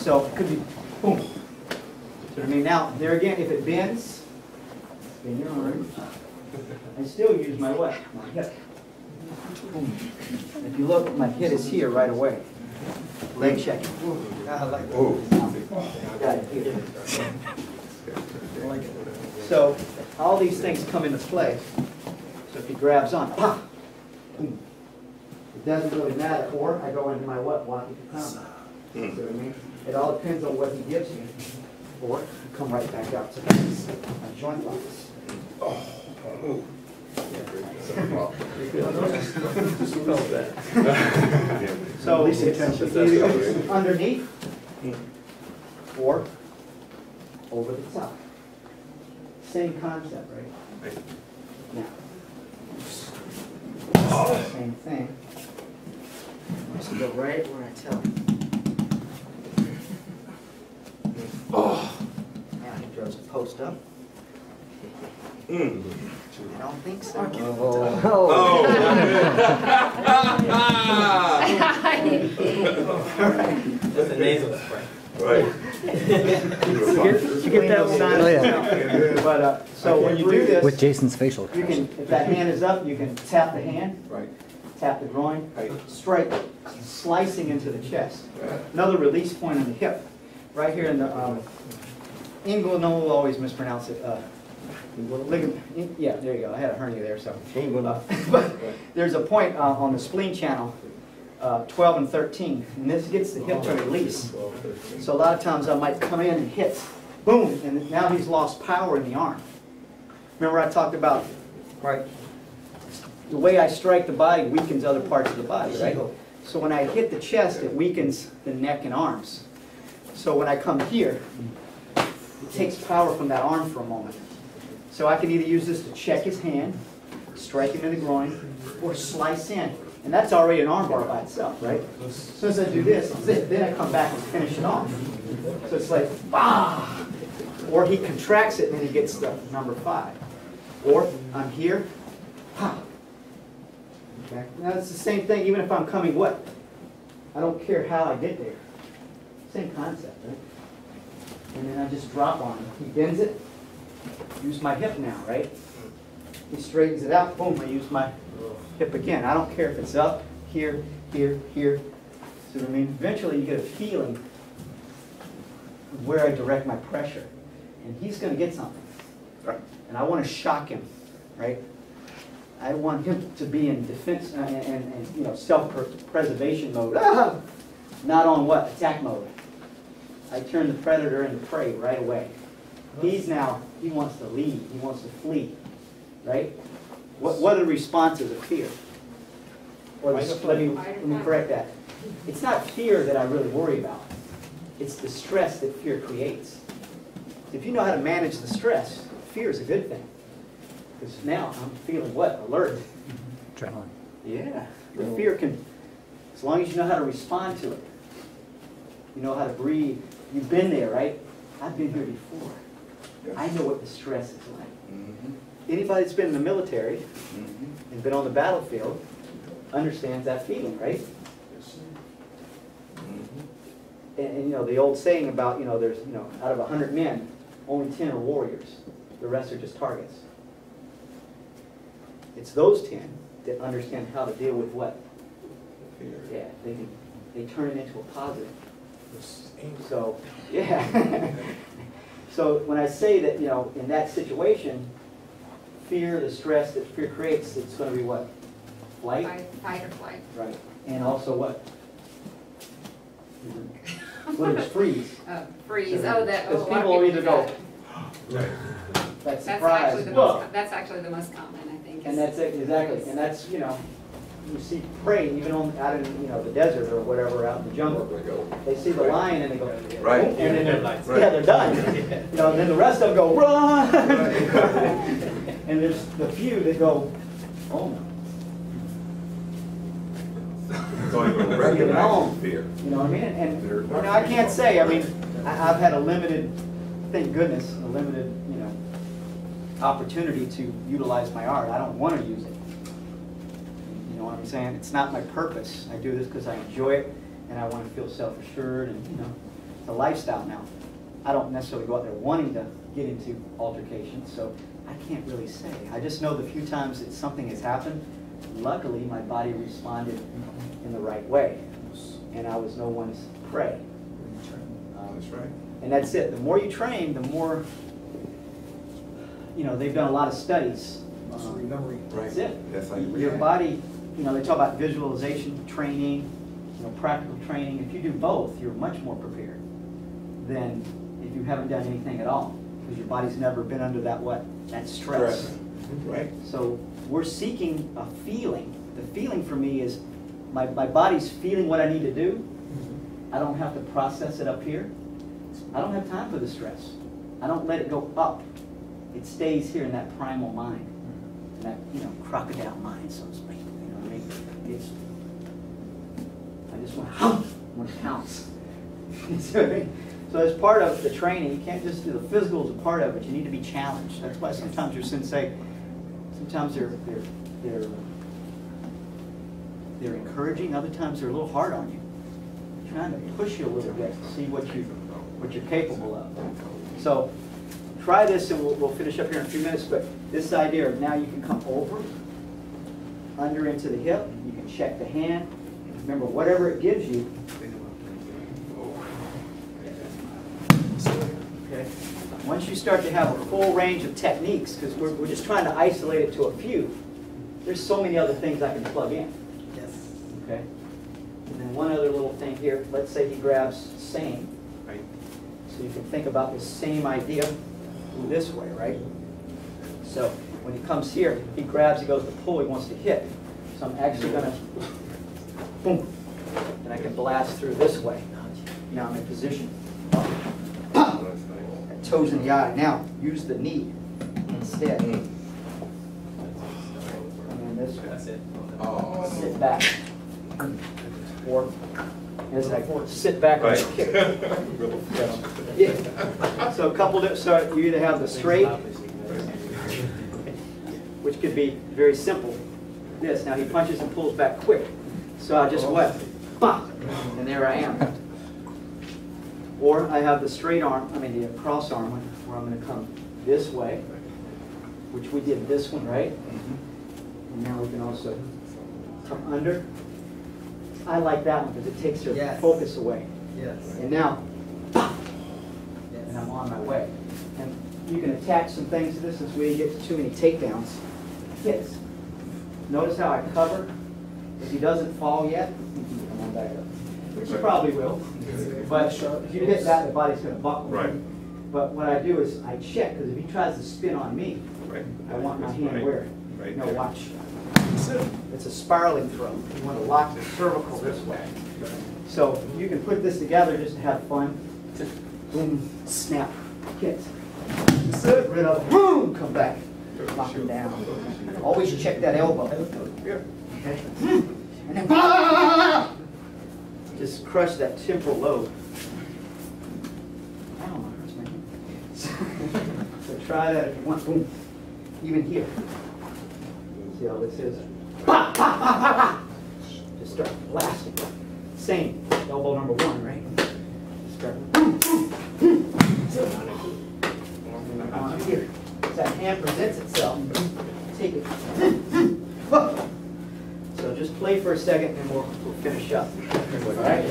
So it could be, boom. So I mean, now, there again, if it bends, spin your arm. I still use my what? My hip. Boom. If you look, my hip is here right away. Leg check. So all these things come into play. So if he grabs on, pop, boom. It doesn't really matter. Or I go into my what? Walking to come. See what I mean? It all depends on what he gives me. Or I come right back out to this. My joint locks. So either underneath or over the top. Same concept, right? Now, same thing. Just go right where I tell him. Now he throws a post up. I don't think so. That's a nasal spray. Right. Did you get that one? Oh, yeah. But so when you do this, With Jason's facial you can, if that hand is up, you can tap the hand, Right. tap the groin, Right. strike, slicing into the chest. Another release point on the hip, right here in the inguinal. No one will always mispronounce it. Ligament. Yeah, there you go. I had a hernia there, so. But there's a point on the spleen channel, 12 and 13, and this gets the hip to release. So a lot of times I might come in and hit, boom, and now he's lost power in the arm. Remember I talked about, right, the way I strike the body weakens other parts of the body, right? So when I hit the chest, it weakens the neck and arms. So when I come here, it takes power from that arm for a moment. So I can either use this to check his hand, strike him in the groin, or slice in. And that's already an arm bar by itself, right? As soon as I do this, then I come back and finish it off. So it's like, bah! Or he contracts it and he gets the number 5. Or I'm here, ha! Okay? Now it's the same thing even if I'm coming what? I don't care how I get there. Same concept, right? And then I just drop on him. He bends it. Use my hip now, right? He straightens it out, boom, I use my hip again. I don't care if it's up, here, here, here. See what I mean? Eventually you get a feeling of where I direct my pressure. And he's going to get something. And I want to shock him, right? I want him to be in defense and you know, self-preservation mode. Not on what? Attack mode. I turn the predator into prey right away. He's now, he wants to leave, he wants to flee, right? What are the responses of fear? Or let me correct that. It's not fear that I really worry about. It's the stress that fear creates. If you know how to manage the stress, fear is a good thing. Because now I'm feeling what? Alert. Adrenaline. Yeah. The fear can, as long as you know how to respond to it. You know how to breathe. You've been there, right? I've been here before. I know what the stress is like. Anybody that's been in the military and been on the battlefield understands that feeling, right? And you know, the old saying about, you know, there's, you know, out of 100 men, only 10 are warriors. The rest are just targets. It's those 10 that understand how to deal with what? Yeah, they turn it into a positive. So, yeah. So when I say that, you know, in that situation, fear, the stress that fear creates, it's going to be what? Flight? Fight or flight. Right. And also what? What is freeze? Freeze. So, That. because people either go, that's surprise. That's actually the most common, I think. And that's it, exactly. And that's, you know, you see prey even out in, you know, the desert or whatever, out in the jungle. They see the lion and they go, right. And then they're done. You know, and then the rest of them go, run. And there's the few that go, oh no. So you will recognize fear. You know what I mean? And you know, I can't say. I mean, I've had a limited, thank goodness, a limited, you know, opportunity to utilize my art. I don't want to use it. You know what I'm saying? It's not my purpose. I do this because I enjoy it and I want to feel self-assured and, you know, It's a lifestyle now. I don't necessarily go out there wanting to get into altercations, so I can't really say. I just know the few times that something has happened, luckily my body responded in the right way, and I was no one's prey. That's right. And that's it. The more you train, the more, you know, they've done a lot of studies. That's it. That's how you Your react. body, you know, they talk about visualization training, you know, practical training. If you do both, you're much more prepared than if you haven't done anything at all, because your body's never been under that that stress. Right. So we're seeking a feeling. The feeling for me is my body's feeling what I need to do. I don't have to process it up here. I don't have time for the stress. I don't let it go up. It stays here in that primal mind, in that, you know, crocodile mind, so to speak. You know what I mean? I just want to pounce. So as part of the training, you can't just do the physical as a part of it. You need to be challenged. That's why sometimes your sensei, sometimes they're encouraging. Other times they're a little hard on you, trying to push you a little bit to see what you're capable of. So try this, and we'll finish up here in a few minutes. But this idea of now you can come over, under into the hip. You can check the hand. Remember, whatever it gives you. Okay. Once you start to have a full range of techniques, because we're just trying to isolate it to a few, there's so many other things I can plug in. Yes. Okay. And then one other little thing here. Let's say he grabs same. Right. So you can think about the same idea this way, right? So when he comes here, he grabs, he goes to pull, he wants to hit. So I'm actually going to, boom, and I can blast through this way. Now I'm in position. Toes in the eye. Now use the knee instead. And then this way. That's it. Oh. Sit back. Or as I sit back and Right. kick. Yeah. So a couple of, so you either have the straight, which could be very simple. This, now he punches and pulls back quick. So I just what? Bop! And there I am. Or I have the straight arm, the cross arm one, where I'm going to come this way, which we did this one, right? And now we can also come under. I like that one because it takes your focus away. Yes. And now, and I'm on my way. And you can attach some things to this as we get too many takedowns. Hits. Notice how I cover. If he doesn't fall yet, come on back up. Which he probably will. But if you hit that, the body's going to buckle. Right. But what I do is I check, because if he tries to spin on me, Right. I want my hand Right. where? Right No, there. watch. It's a spiraling throw. You want to lock the cervical this way. So you can put this together just to have fun. Just boom, snap, hit. Get rid of it. Boom, come back. Lock him down. Always check that elbow. Okay. And then just crush that temporal lobe. I don't know, hurts my hand. So try that if you want. Boom. Even here. See how this is? Just start blasting. Same. Elbow number one, right? Just start. On here. As that hand presents itself, take it. So just play for a second and we'll finish up. All right?